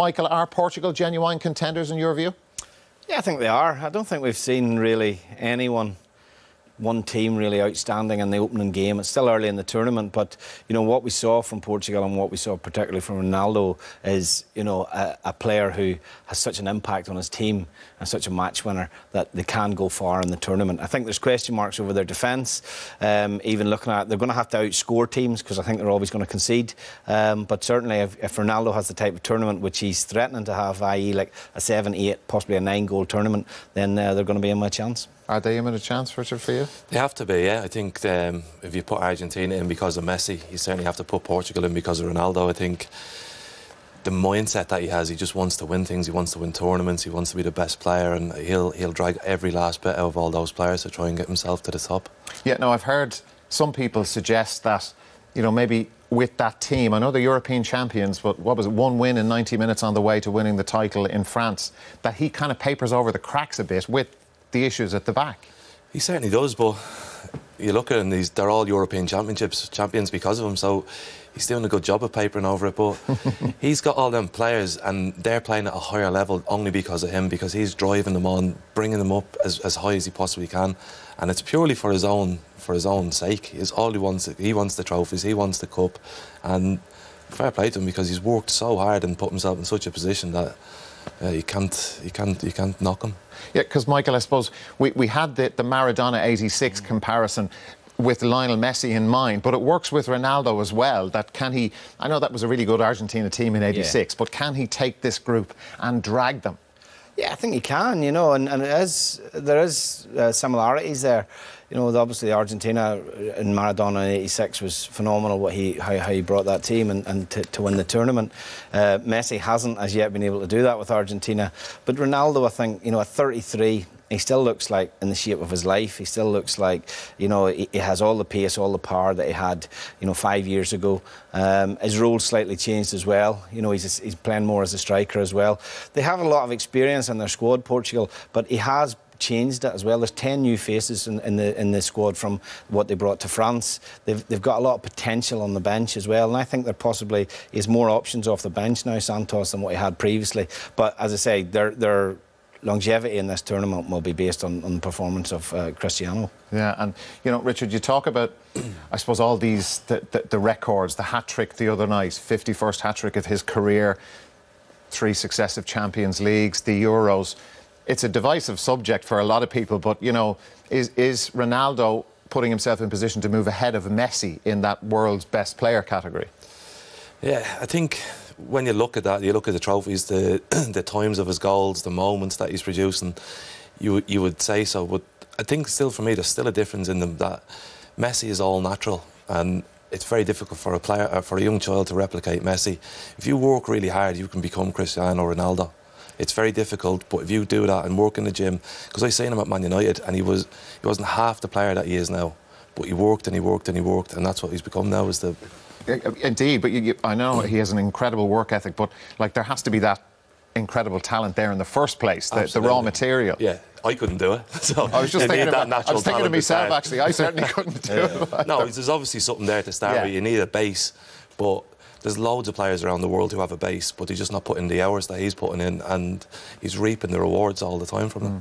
Michael, are Portugal genuine contenders in your view? Yeah, I think they are. I don't think we've seen really one team really outstanding in the opening game. It's still early in the tournament, but you know what we saw from Portugal and what we saw particularly from Ronaldo is, you know, a player who has such an impact on his team and such a match winner that they can go far in the tournament. I think there's question marks over their defence. Even looking at, they're going to have to outscore teams because I think they're always going to concede. But certainly, if Ronaldo has the type of tournament which he's threatening to have, i.e., like a 7, 8, possibly a 9-goal tournament, then they're going to be in with a chance. Are they in with a chance, Richard, for you? They have to be, yeah. I think if you put Argentina in because of Messi, you certainly have to put Portugal in because of Ronaldo. I think the mindset that he has, he just wants to win things, he wants to win tournaments, he wants to be the best player, and he'll drag every last bit out of all those players to try and get himself to the top. Yeah, no, I've heard some people suggest that, you know, maybe with that team, I know they're European champions, but what was it, 1 win in 90 minutes on the way to winning the title in France, that he kind of papers over the cracks a bit with the issues at the back. He certainly does, but you look at him, they're all European champions because of him, so he's doing a good job of papering over it, but he's got all them players and they're playing at a higher level only because of him, because he's driving them on, bringing them up as high as he possibly can, and it's purely for his own sake. It's all he wants the trophies, he wants the cup, and fair play to him because he's worked so hard and put himself in such a position that you can't knock him. Yeah, because Michael, I suppose we had the Maradona 86 comparison with Lionel Messi in mind, but it works with Ronaldo as well. That can he? I know that was a really good Argentina team in '86, but can he take this group and drag them? Yeah, I think he can, you know, and there is similarities there. You know, obviously Argentina in Maradona in '86 was phenomenal, how he brought that team and to win the tournament. Messi hasn't as yet been able to do that with Argentina. But Ronaldo, I think, you know, at 33, he still looks like in the shape of his life. He still looks like, you know, he has all the pace, all the power that he had, you know, 5 years ago. His role's slightly changed as well. You know, he's playing more as a striker as well. They have a lot of experience in their squad, Portugal, but he has changed it as well. There's 10 new faces in the squad from what they brought to France. They've got a lot of potential on the bench as well, and I think there possibly is more options off the bench now, Santos, than what he had previously. But as I say, their longevity in this tournament will be based on the performance of Cristiano. Yeah, and you know, Richard, you talk about, I suppose, all these the records, the hat-trick the other night, 51st hat-trick of his career, 3 successive Champions Leagues, the Euros. It's a divisive subject for a lot of people, but, you know, is Ronaldo putting himself in position to move ahead of Messi in that world's best player category? Yeah, I think when you look at that, you look at the trophies, the times of his goals, the moments that he's producing, you would say so. But I think still, for me, there's still a difference in them, that Messi is all natural, and it's very difficult for a player, for a young child, to replicate Messi. If you work really hard, you can become Cristiano Ronaldo. It's very difficult, but if you do that and work in the gym, because I seen him at Man United and he wasn't half the player that he is now, but he worked and he worked and he worked, and that's what he's become now. Is the Indeed, but I know he has an incredible work ethic, but like there has to be that incredible talent there in the first place, the raw material. Yeah, I couldn't do it. So I was just thinking of myself, actually. I certainly couldn't do it. No, there's obviously something there to start with. You need a base, but there's loads of players around the world who have a base, but he's just not putting the hours that he's putting in, and he's reaping the rewards all the time from them.